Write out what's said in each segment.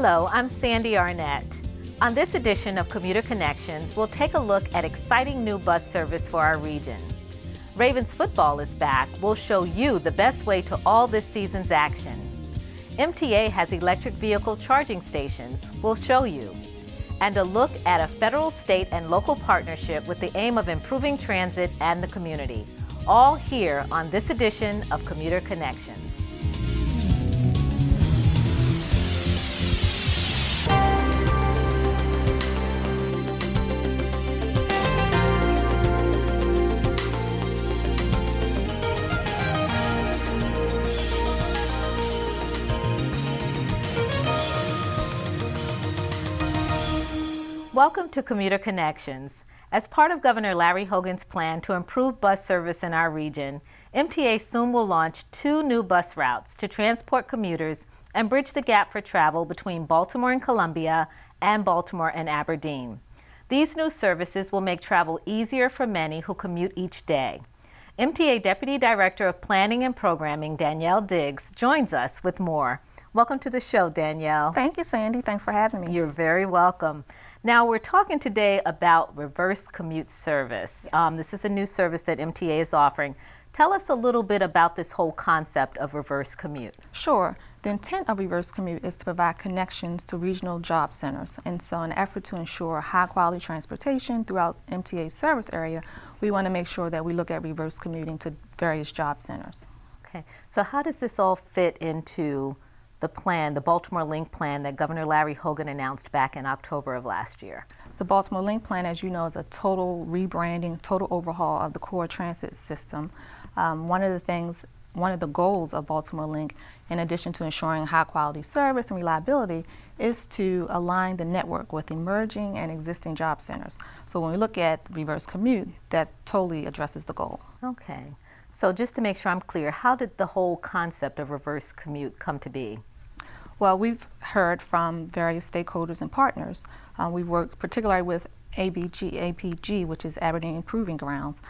Hello, I'm Sandy Arnett. On this edition of Commuter Connections, we'll take a look at exciting new bus service for our region. Ravens football is back. We'll show you the best way to all this season's action. MTA has electric vehicle charging stations. We'll show you. And a look at a federal, state, and local partnership with the aim of improving transit and the community. All here on this edition of Commuter Connections. Welcome to Commuter Connections. As part of Governor Larry Hogan's plan to improve bus service in our region, MTA soon will launch 2 new bus routes to transport commuters and bridge the gap for travel between Baltimore and Columbia and Baltimore and Aberdeen. These new services will make travel easier for many who commute each day. MTA Deputy Director of Planning and Programming, Danielle Diggs, joins us with more. Welcome to the show, Danielle. Thank you, Sandy. Thanks for having me. You're very welcome. Now, we're talking today about reverse commute service. This is a new service that MTA is offering. Tell us a little bit about this whole concept of reverse commute. Sure. The intent of reverse commute is to provide connections to regional job centers. And so in an effort to ensure high quality transportation throughout MTA's service area, we want to make sure that we look at reverse commuting to various job centers. Okay. So how does this all fit into the plan, the Baltimore Link plan that Governor Larry Hogan announced back in October of last year? The Baltimore Link plan, as you know, is a total rebranding, total overhaul of the core transit system. One of the goals of Baltimore Link, in addition to ensuring high quality service and reliability, is to align the network with emerging and existing job centers. So when we look at reverse commute, that totally addresses the goal. Okay. So just to make sure I'm clear, how did the whole concept of reverse commute come to be? Well, we've heard from various stakeholders and partners. We've worked particularly with APG, which is Aberdeen Improving Grounds.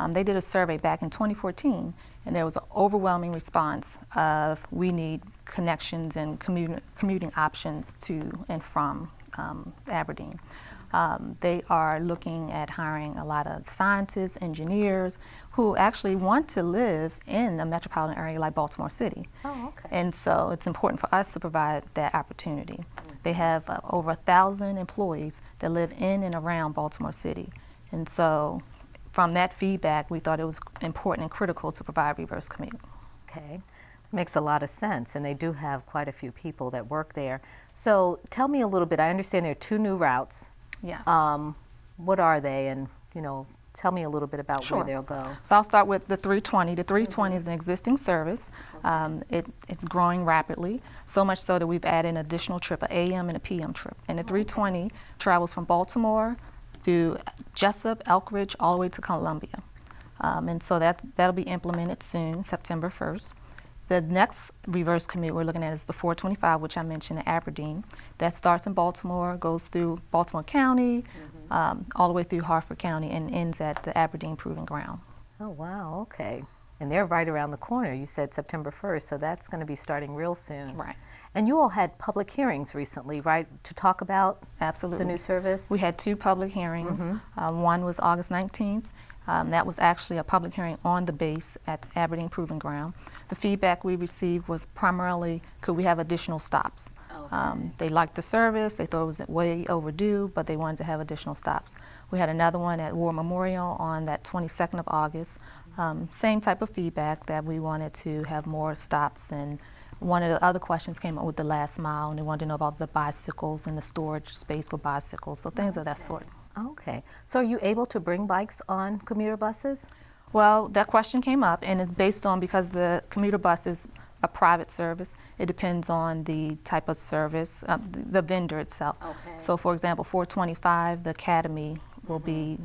They did a survey back in 2014, and there was an overwhelming response of we need connections and commuting options to and from Aberdeen. They are looking at hiring a lot of scientists, engineers who actually want to live in a metropolitan area like Baltimore City. Oh, okay. And so it's important for us to provide that opportunity. They have over 1,000 employees that live in and around Baltimore City. And so from that feedback, we thought it was important and critical to provide reverse commute. Okay. Makes a lot of sense, and they do have quite a few people that work there. So tell me a little bit. I understand there are 2 new routes. Yes. What are they, and tell me a little bit about Sure. where they'll go. So I'll start with the 320. The 320 is an existing service. It's growing rapidly, so much so that we've added an additional trip, an AM and a PM trip. And the 320 travels from Baltimore through Jessup, Elkridge, all the way to Columbia. And so that'll be implemented soon, September 1st. The next reverse commute we're looking at is the 425, which I mentioned in Aberdeen. That starts in Baltimore, goes through Baltimore County, all the way through Harford County, and ends at the Aberdeen Proving Ground. Oh, wow, okay. And they're right around the corner. You said September 1st, so that's going to be starting real soon. Right. And you all had public hearings recently, right, to talk about Absolutely. the new service? We had 2 public hearings. One was August 19th. That was actually a public hearing on the base at the Aberdeen Proving Ground. The feedback we received was primarily, could we have additional stops? Okay. They liked the service, they thought it was way overdue, but they wanted to have additional stops. We had another one at War Memorial on that 22nd of August. Same type of feedback, that we wanted to have more stops, and one of the other questions came up with the last mile, and they wanted to know about the bicycles and the storage space for bicycles, so things of that sort. Okay. So are you able to bring bikes on commuter buses? Well, that question came up, and it's based on, because the commuter bus is a private service, it depends on the type of service, the vendor itself. Okay. So for example, 425, the Academy will be,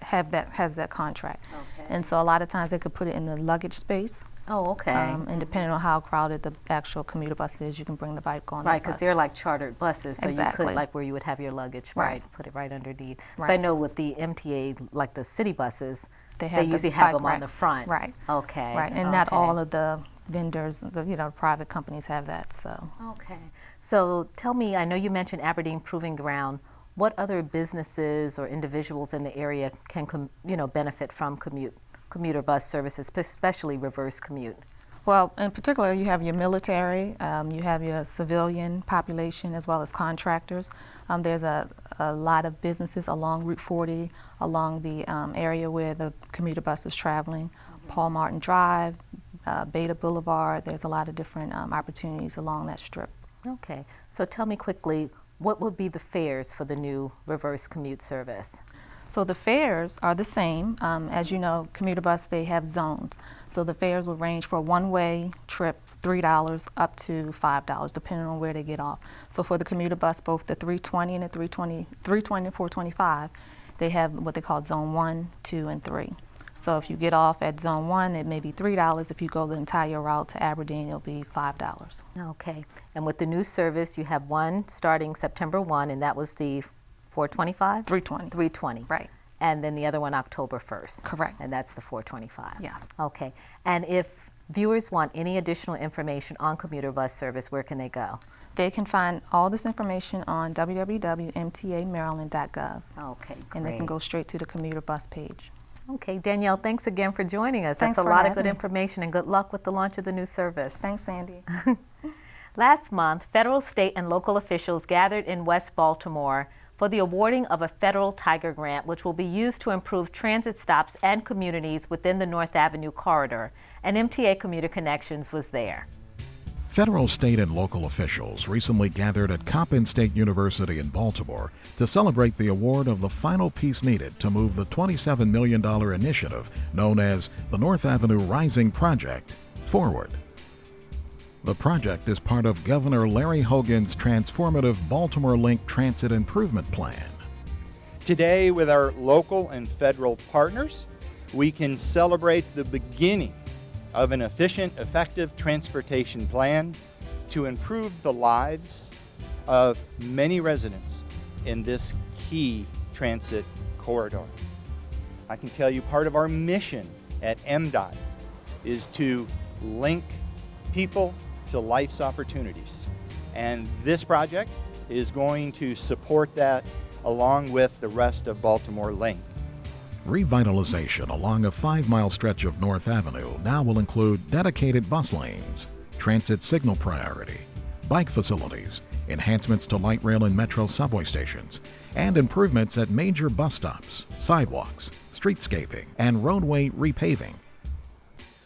has that contract. Okay. And so a lot of times they could put it in the luggage space. Oh, okay. And depending on how crowded the actual commuter bus is, you can bring the bike on. Right, because they're like chartered buses, so Exactly. you could, like where you would have your luggage, right, put it right underneath. 'Cause Right. I know with the MTA, like the city buses, they the usually have bike them on rack. the front. Right. Okay. Right, and not all of the vendors, the private companies have that. So. Okay. So tell me, I know you mentioned Aberdeen Proving Ground. What other businesses or individuals in the area can benefit from commuter bus services, especially reverse commute? Well, in particular, you have your military, you have your civilian population, as well as contractors. There's a lot of businesses along Route 40, along the area where the commuter bus is traveling. Paul Martin Drive, Beta Boulevard. There's a lot of different opportunities along that strip. Okay, so tell me quickly, what would be the fares for the new reverse commute service? So the fares are the same. As you know, commuter bus, they have zones. So the fares will range for a one-way trip, $3 up to $5, depending on where they get off. So for the commuter bus, both the 320 and the 320 and 425, they have what they call zone 1, 2, and 3. So if you get off at zone 1, it may be $3. If you go the entire route to Aberdeen, it'll be $5. Okay, and with the new service, you have one starting September 1, and that was the 425? 320. 320. Right. And then the other one October 1st. Correct. And that's the 425. Yes. Okay. And if viewers want any additional information on commuter bus service, where can they go? They can find all this information on www.mtamaryland.gov. Okay, great. And they can go straight to the commuter bus page. Okay, Danielle, thanks again for joining us. Thanks That's a for lot of having good me. information, and good luck with the launch of the new service. Thanks, Sandy. Last month, federal, state, and local officials gathered in West Baltimore for the awarding of a federal Tiger Grant, which will be used to improve transit stops and communities within the North Avenue corridor, and MTA Commuter Connections was there. Federal, state, and local officials recently gathered at Coppin State University in Baltimore to celebrate the award of the final piece needed to move the $27 million initiative known as the North Avenue Rising Project forward. The project is part of Governor Larry Hogan's transformative Baltimore Link Transit Improvement Plan. Today, with our local and federal partners, we can celebrate the beginning of an efficient, effective transportation plan to improve the lives of many residents in this key transit corridor. I can tell you part of our mission at MDOT is to link people to life's opportunities. And this project is going to support that along with the rest of Baltimore Link. Revitalization along a 5-mile stretch of North Avenue now will include dedicated bus lanes, transit signal priority, bike facilities, enhancements to light rail and metro subway stations, and improvements at major bus stops, sidewalks, streetscaping, and roadway repaving.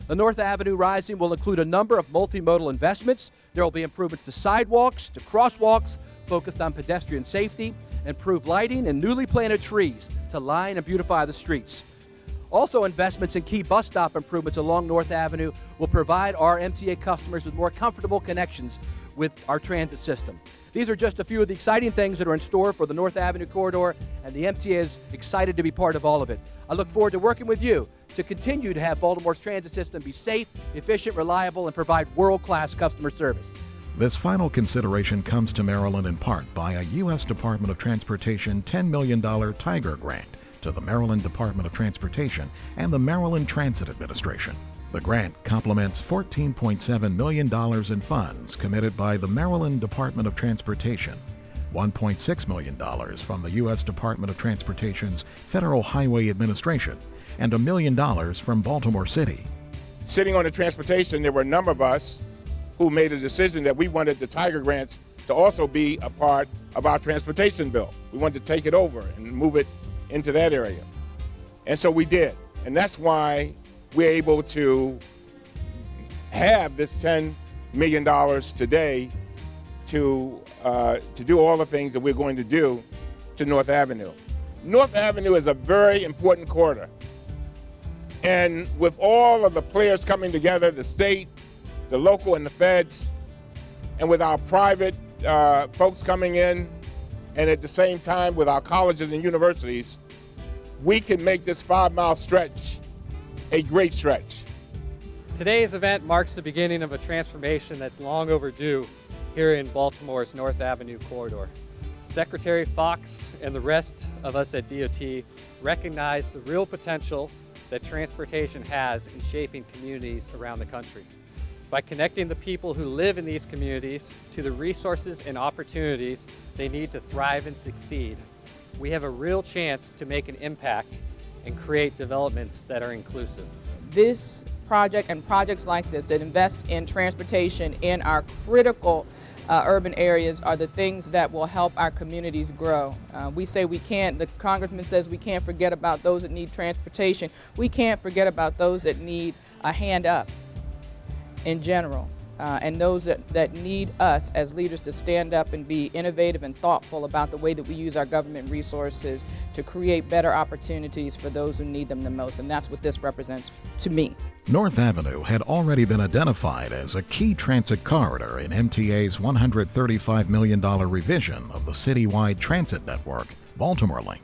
The North Avenue Rising will include a number of multimodal investments. There will be improvements to sidewalks, to crosswalks, focused on pedestrian safety, improved lighting, and newly planted trees to line and beautify the streets. Also, investments in key bus stop improvements along North Avenue will provide our MTA customers with more comfortable connections with our transit system. These are just a few of the exciting things that are in store for the North Avenue corridor, and the MTA is excited to be part of all of it. I look forward to working with you to continue to have Baltimore's transit system be safe, efficient, reliable, and provide world-class customer service. This final consideration comes to Maryland in part by a U.S. Department of Transportation $10 million Tiger Grant to the Maryland Department of Transportation and the Maryland Transit Administration. The grant complements $14.7 million in funds committed by the Maryland Department of Transportation, $1.6 million from the U.S. Department of Transportation's Federal Highway Administration, and $1 million from Baltimore City. Sitting on the transportation, there were a number of us who made a decision that we wanted the Tiger Grants to also be a part of our transportation bill. We wanted to take it over and move it into that area. And so we did. And that's why we're able to have this $10 million today to do all the things that we're going to do to North Avenue. North Avenue is a very important corridor. And with all of the players coming together, the state, the local, and the feds, and with our private folks coming in, and at the same time with our colleges and universities, we can make this 5-mile stretch a great stretch. Today's event marks the beginning of a transformation that's long overdue here in Baltimore's North Avenue corridor. Secretary Fox and the rest of us at DOT recognize the real potential that transportation has in shaping communities around the country. by connecting the people who live in these communities to the resources and opportunities they need to thrive and succeed, we have a real chance to make an impact and create developments that are inclusive. This project and projects like this that invest in transportation in our critical urban areas are the things that will help our communities grow. We say we can't, the congressman says we can't forget about those that need transportation. We can't forget about those that need a hand up in general, and those that need us as leaders to stand up and be innovative and thoughtful about the way that we use our government resources to create better opportunities for those who need them the most, and that's what this represents to me. North Avenue had already been identified as a key transit corridor in MTA's $135 million revision of the citywide transit network, Baltimore Link.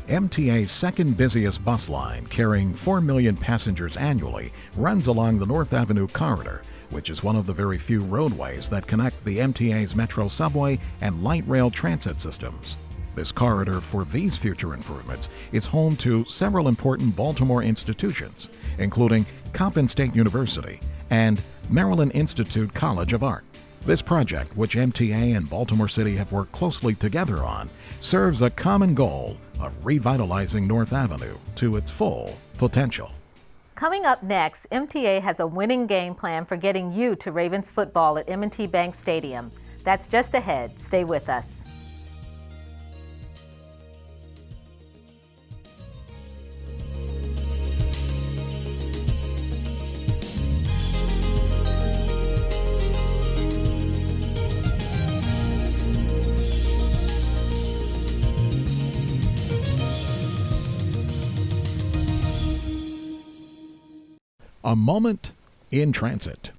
MTA's second busiest bus line, carrying 4 million passengers annually, runs along the North Avenue corridor, which is one of the very few roadways that connect the MTA's Metro subway and light rail transit systems. This corridor for these future improvements is home to several important Baltimore institutions, including Coppin State University and Maryland Institute College of Art. This project, which MTA and Baltimore City have worked closely together on, serves a common goal of revitalizing North Avenue to its full potential. Coming up next, MTA has a winning game plan for getting you to Ravens football at M&T Bank Stadium. That's just ahead. Stay with us. A moment in transit.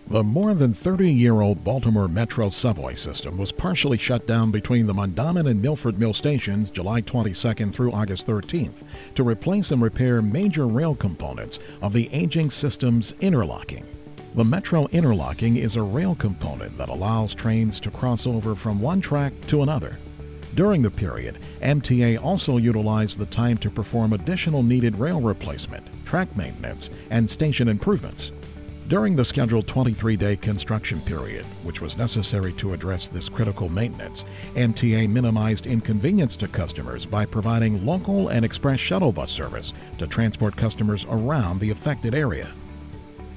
The more than 30-year-old Baltimore Metro subway system was partially shut down between the Mondawmin and Milford Mill stations July 22nd through August 13th to replace and repair major rail components of the aging system's interlocking. The Metro interlocking is a rail component that allows trains to cross over from one track to another. During the period, MTA also utilized the time to perform additional needed rail replacement, track maintenance, and station improvements. During the scheduled 23-day construction period, which was necessary to address this critical maintenance, MTA minimized inconvenience to customers by providing local and express shuttle bus service to transport customers around the affected area.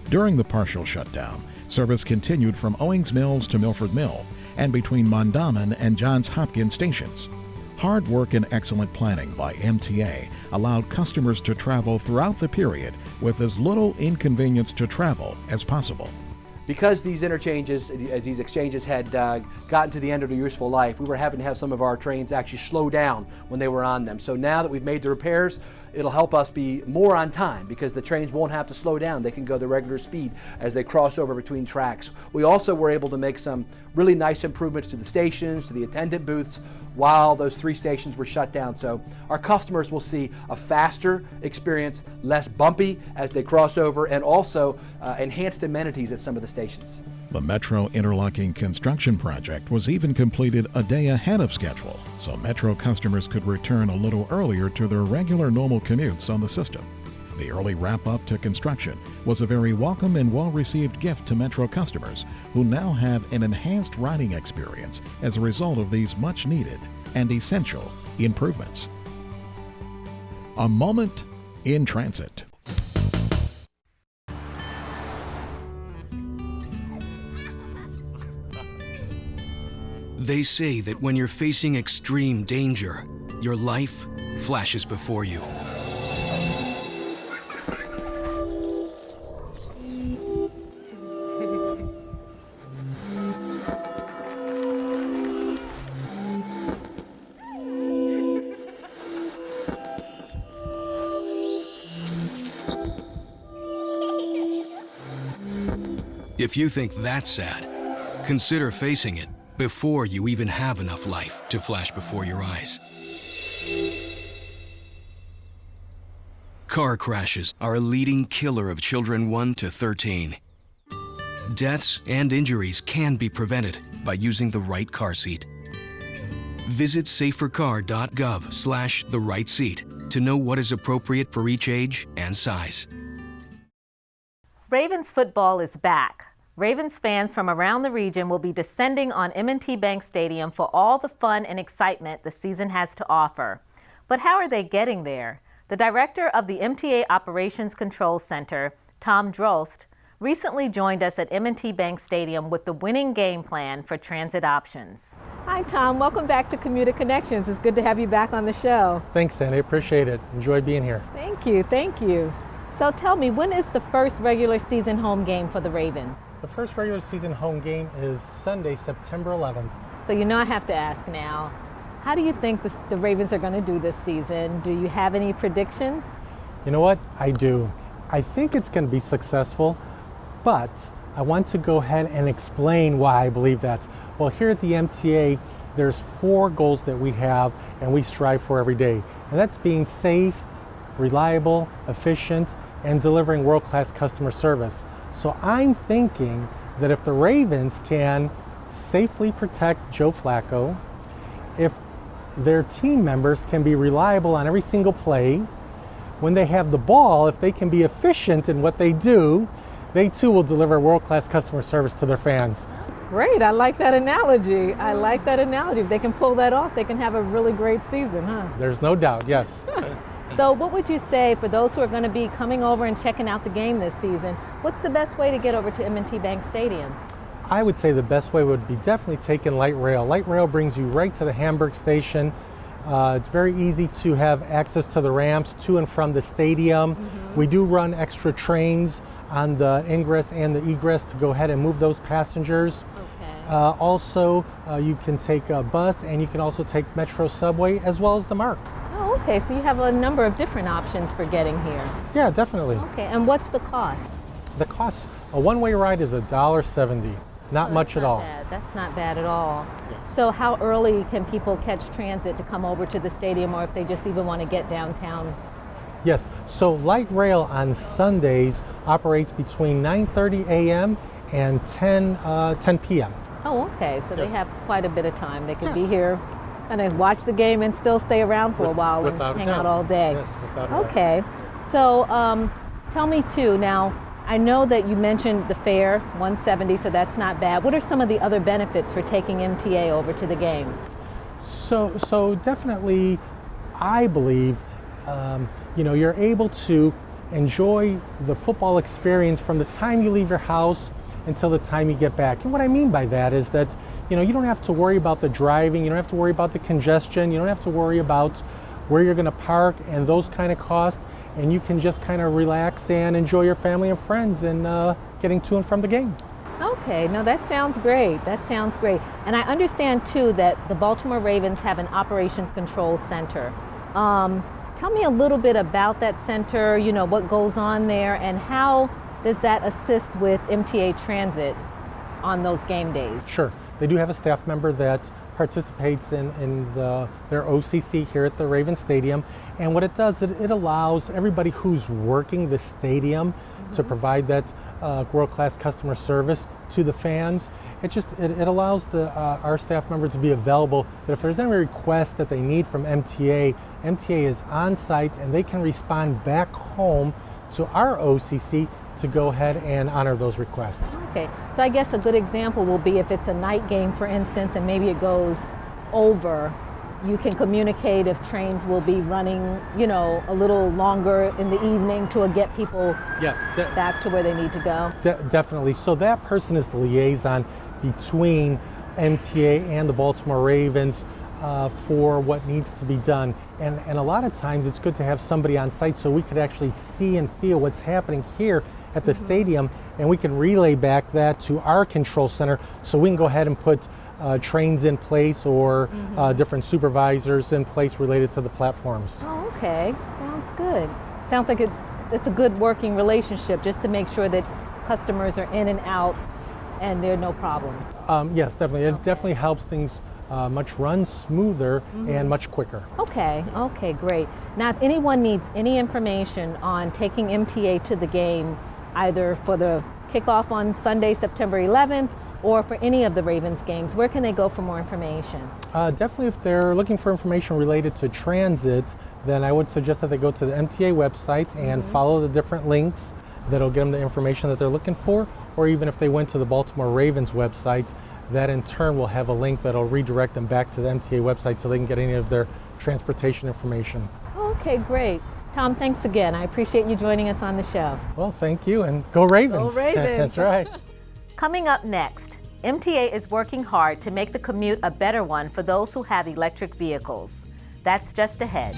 During the partial shutdown, service continued from Owings Mills to Milford Mill, and between Mondawmin and Johns Hopkins stations. Hard work and excellent planning by MTA allowed customers to travel throughout the period with as little inconvenience to travel as possible. Because these interchanges, as these exchanges had gotten to the end of their useful life, we were having to have some of our trains actually slow down when they were on them. So now that we've made the repairs, it'll help us be more on time because the trains won't have to slow down. They can go the regular speed as they cross over between tracks. We also were able to make some really nice improvements to the stations, to the attendant booths, while those 3 stations were shut down. So our customers will see a faster experience, less bumpy as they cross over, and also enhanced amenities at some of the stations. The Metro interlocking construction project was even completed a day ahead of schedule, so Metro customers could return a little earlier to their regular normal commutes on the system. The early wrap-up to construction was a very welcome and well-received gift to Metro customers, who now have an enhanced riding experience as a result of these much-needed and essential improvements. A moment in transit. They say that when you're facing extreme danger, your life flashes before you. If you think that's sad, consider facing it before you even have enough life to flash before your eyes. Car crashes are a leading killer of children 1 to 13. Deaths and injuries can be prevented by using the right car seat. Visit safercar.gov/the-right seat to know what is appropriate for each age and size. Ravens football is back. Ravens fans from around the region will be descending on M&T Bank Stadium for all the fun and excitement the season has to offer. But how are they getting there? The director of the MTA Operations Control Center, Tom Drost, recently joined us at M&T Bank Stadium with the winning game plan for transit options. Hi, Tom. Welcome back to Commuter Connections. It's good to have you back on the show. Thanks, Sandy. Appreciate it. Enjoy being here. Thank you. Thank you. So tell me, when is the first regular season home game for the Ravens? The first regular season home game is Sunday, September 11th. So you know I have to ask now, how do you think the Ravens are going to do this season? Do you have any predictions? You know what? I do. I think it's going to be successful, but I want to go ahead and explain why I believe that. Well, here at the MTA, there's 4 goals that we have and we strive for every day. And that's being safe, reliable, efficient, and delivering world-class customer service. So I'm thinking that if the Ravens can safely protect Joe Flacco, if their team members can be reliable on every single play, when they have the ball, if they can be efficient in what they do, they too will deliver world-class customer service to their fans. Great, I like that analogy. I like that analogy. If they can pull that off, they can have a really great season, huh? There's no doubt, yes. So what would you say for those who are going to be coming over and checking out the game this season, what's the best way to get over to M&T Bank Stadium? I would say the best way would be definitely taking light rail. Light rail brings you right to the Hamburg station. It's very easy to have access to the ramps to and from the stadium. We do run extra trains on the ingress and the egress to go ahead and move those passengers. Also, you can take a bus and you can also take Metro Subway as well as the MARC. Oh, okay, so you have a number of different options for getting here. Yeah, definitely. Okay, and what's the cost? The cost, a one-way ride is $1.70. Not much at all. That's not bad at all. So how early can people catch transit to come over to the stadium, or if they just even want to get downtown? Yes, so light rail on Sundays operates between 9:30 a.m. and 10 p.m. Oh, okay, so they have quite a bit of time. They could be here, kind of watch the game and still stay around for a while and hang out all day. Yes, without a doubt. Okay, so tell me too, now I know that you mentioned the fare, $170, so that's not bad. What are some of the other benefits for taking MTA over to the game? So definitely, I believe, you're able to enjoy the football experience from the time you leave your house until the time you get back. And what I mean by that is that, you don't have to worry about the driving, you don't have to worry about the congestion, you don't have to worry about where you're going to park and those kind of costs. And you can just kind of relax and enjoy your family and friends and getting to and from the game. Okay, no, that sounds great. That sounds great. And I understand too that the Baltimore Ravens have an operations control center. Tell me a little bit about that center, what goes on there, and how does that assist with MTA transit on those game days? Sure. They do have a staff member that participates in their OCC here at the Raven Stadium. And what it does, it allows everybody who's working the stadium to provide that world-class customer service to the fans. It allows our staff members to be available, that if there's any request that they need from MTA, MTA is on site and they can respond back home to our OCC to go ahead and honor those requests. Okay, so I guess a good example will be if it's a night game, for instance, and maybe it goes over, you can communicate if trains will be running, a little longer in the evening to get people back to where they need to go. Definitely. So that person is the liaison between MTA and the Baltimore Ravens for what needs to be done. And a lot of times it's good to have somebody on site so we could actually see and feel what's happening here at the stadium, and we can relay back that to our control center so we can go ahead and put trains in place or different supervisors in place related to the platforms. Oh, okay. Sounds good. Sounds like it's a good working relationship just to make sure that customers are in and out and there are no problems. Yes, definitely. It definitely helps things run smoother and much quicker. Okay, great. Now, if anyone needs any information on taking MTA to the game, either for the kickoff on Sunday, September 11th, or for any of the Ravens games, where can they go for more information? Definitely, if they're looking for information related to transit, then I would suggest that they go to the MTA website and follow the different links that'll get them the information that they're looking for, or even if they went to the Baltimore Ravens website, that in turn will have a link that'll redirect them back to the MTA website so they can get any of their transportation information. Okay, great. Tom, thanks again. I appreciate you joining us on the show. Well, thank you, and go Ravens. Go Ravens. That's right. Coming up next, MTA is working hard to make the commute a better one for those who have electric vehicles. That's just ahead.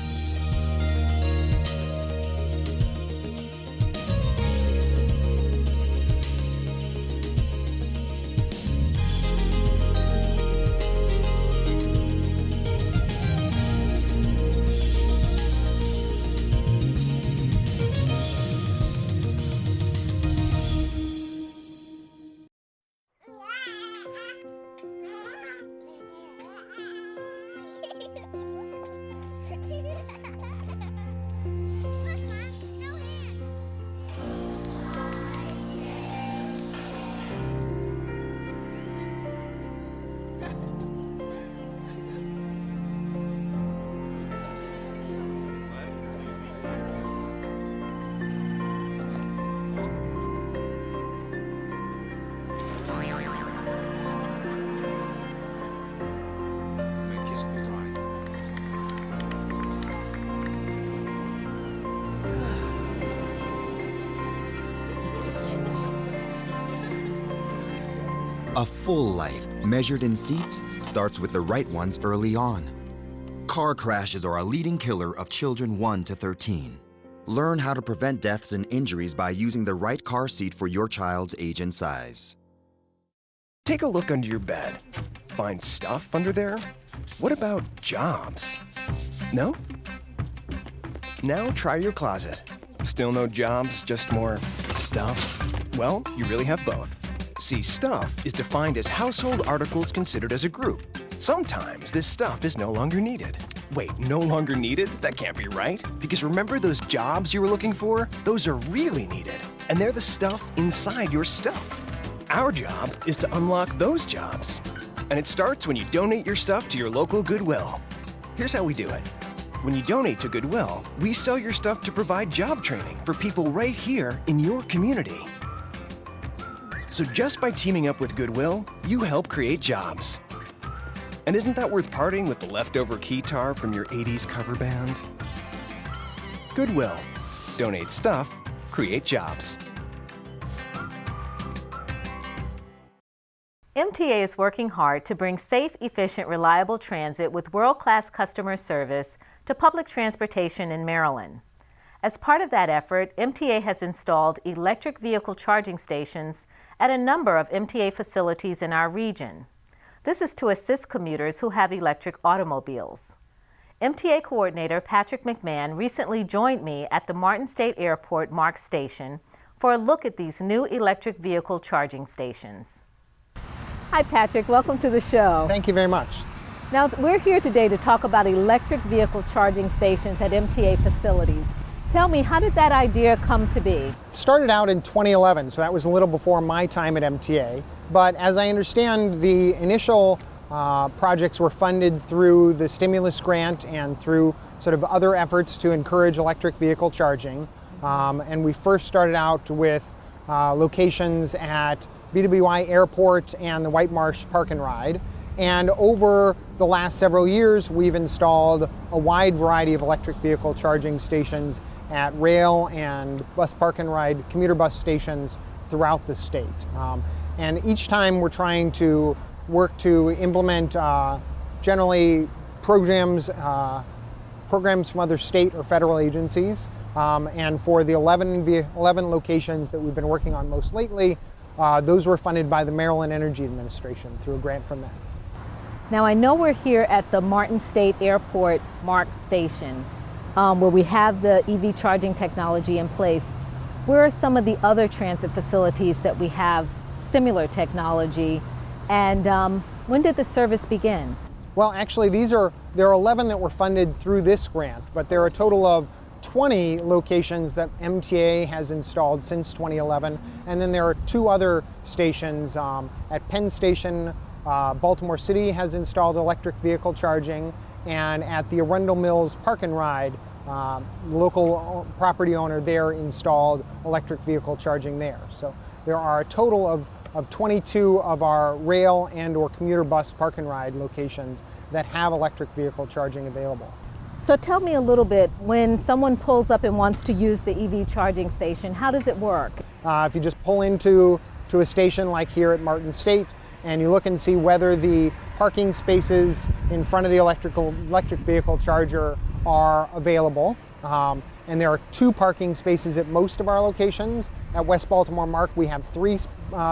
A full life, measured in seats, starts with the right ones early on. Car crashes are a leading killer of children 1 to 13. Learn how to prevent deaths and injuries by using the right car seat for your child's age and size. Take a look under your bed. Find stuff under there? What about jobs? No? Now try your closet. Still no jobs, just more stuff? Well, you really have both. See, stuff is defined as household articles considered as a group. Sometimes this stuff is no longer needed. Wait, no longer needed? That can't be right. Because remember those jobs you were looking for? Those are really needed. And they're the stuff inside your stuff. Our job is to unlock those jobs. And it starts when you donate your stuff to your local Goodwill. Here's how we do it. When you donate to Goodwill, we sell your stuff to provide job training for people right here in your community. So just by teaming up with Goodwill, you help create jobs. And isn't that worth parting with the leftover keytar from your 80s cover band? Goodwill. Donate stuff, create jobs. MTA is working hard to bring safe, efficient, reliable transit with world-class customer service to public transportation in Maryland. As part of that effort, MTA has installed electric vehicle charging stations at a number of MTA facilities in our region. This is to assist commuters who have electric automobiles. MTA Coordinator Patrick McMahon recently joined me at the Martin State Airport MARC station for a look at these new electric vehicle charging stations. Hi Patrick, welcome to the show. Thank you very much. Now we're here today to talk about electric vehicle charging stations at MTA facilities. Tell me, how did that idea come to be? Started out in 2011, so that was a little before my time at MTA. But as I understand, the initial projects were funded through the stimulus grant and through sort of other efforts to encourage electric vehicle charging. And we first started out with locations at BWI Airport and the White Marsh Park and Ride. And over the last several years, we've installed a wide variety of electric vehicle charging stations at rail and bus park and ride commuter bus stations throughout the state. And each time we're trying to work to implement generally programs from other state or federal agencies. And for the 11 locations that we've been working on most lately, those were funded by the Maryland Energy Administration through a grant from them. Now I know we're here at the Martin State Airport MARC station where we have the EV charging technology in place. Where are some of the other transit facilities that we have similar technology, and when did the service begin? Well, actually there are 11 that were funded through this grant, but there are a total of 20 locations that MTA has installed since 2011, and then there are 2 other stations at Penn Station. Baltimore City has installed electric vehicle charging, and at the Arundel Mills Park and Ride, local property owner there installed electric vehicle charging there. So there are a total of 22 of our rail and or commuter bus park and ride locations that have electric vehicle charging available. So tell me a little bit, when someone pulls up and wants to use the EV charging station, how does it work? If you just pull into a station like here at Martin State and you look and see whether the parking spaces in front of the electric vehicle charger are available. And there are 2 parking spaces at most of our locations. At West Baltimore Mark we have 3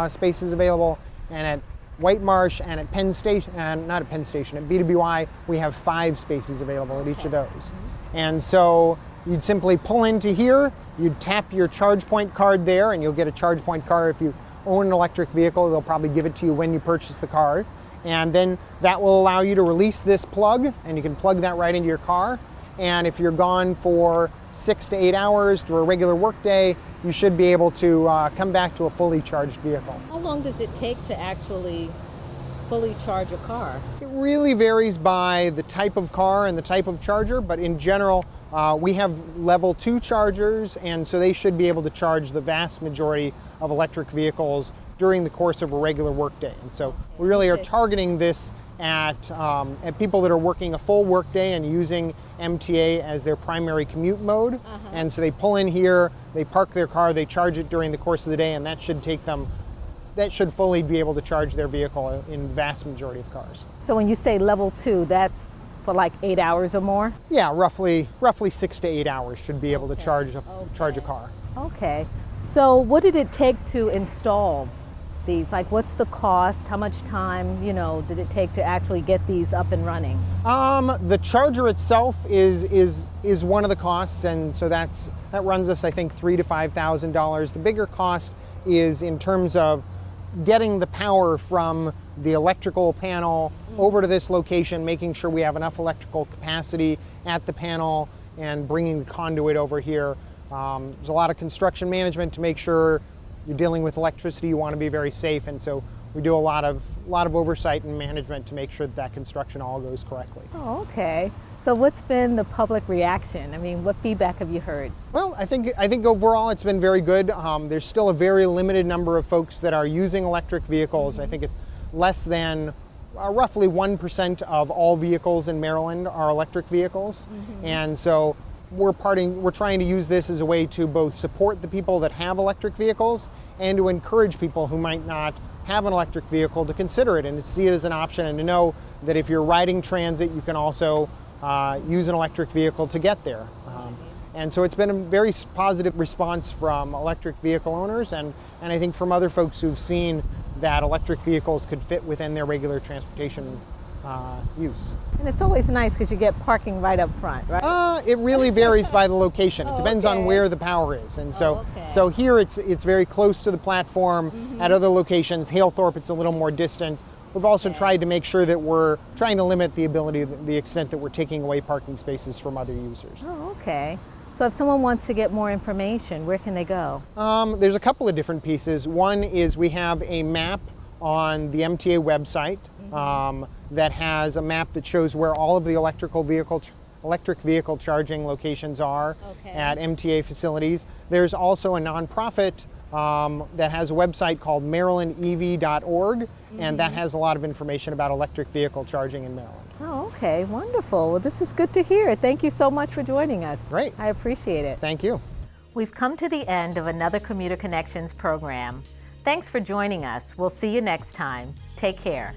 spaces available, and at White Marsh and at Penn Station, and not at Penn Station, at BWI we have 5 spaces available at each of those. And so you'd simply pull into here, you'd tap your ChargePoint card there, and you'll get a ChargePoint card. If you own an electric vehicle, they'll probably give it to you when you purchase the card. And then that will allow you to release this plug, and you can plug that right into your car. And if you're gone for 6 to 8 hours to a regular work day, you should be able to come back to a fully charged vehicle. How long does it take to actually fully charge a car? It really varies by the type of car and the type of charger, but in general, we have level 2 chargers, and so they should be able to charge the vast majority of electric vehicles during the course of a regular workday. And so we really are targeting this at people that are working a full workday and using MTA as their primary commute mode. And so they pull in here, they park their car, they charge it during the course of the day, and that should take them, that should fully be able to charge their vehicle in vast majority of cars. So when you say level 2, that's for like 8 hours or more? Yeah, roughly 6 to 8 hours should be able to charge a car. Okay. So what did it take to install these? Like, what's the cost? How much time, did it take to actually get these up and running? The charger itself is one of the costs, and so that runs us, I think, $3,000 to $5,000. The bigger cost is in terms of getting the power from the electrical panel over to this location, making sure we have enough electrical capacity at the panel, and bringing the conduit over here. There's a lot of construction management to make sure you're dealing with electricity. You want to be very safe, and so we do a lot of oversight and management to make sure that construction all goes correctly. Oh, okay. So what's been the public reaction? I mean, what feedback have you heard? Well, I think overall it's been very good. There's still a very limited number of folks that are using electric vehicles. I think it's less than roughly 1% of all vehicles in Maryland are electric vehicles, and so we're trying to use this as a way to both support the people that have electric vehicles and to encourage people who might not have an electric vehicle to consider it and to see it as an option, and to know that if you're riding transit, you can also use an electric vehicle to get there. And so it's been a very positive response from electric vehicle owners, and I think from other folks who've seen that electric vehicles could fit within their regular transportation use. And it's always nice because you get parking right up front, right? It really varies by the location. It depends on where the power is, and so so here it's very close to the platform. At other locations, Halethorpe, it's a little more distant. We've also tried to make sure that we're trying to limit the extent that we're taking away parking spaces from other users. Oh, okay. So if someone wants to get more information, where can they go? There's a couple of different pieces. One is we have a map on the MTA website that has a map that shows where all of the electric vehicle charging locations are at MTA facilities. There's also a nonprofit that has a website called marylandev.org, and that has a lot of information about electric vehicle charging in Maryland. Oh, okay, wonderful. Well, this is good to hear. Thank you so much for joining us. Great. I appreciate it. Thank you. We've come to the end of another Commuter Connections program. Thanks for joining us. We'll see you next time. Take care.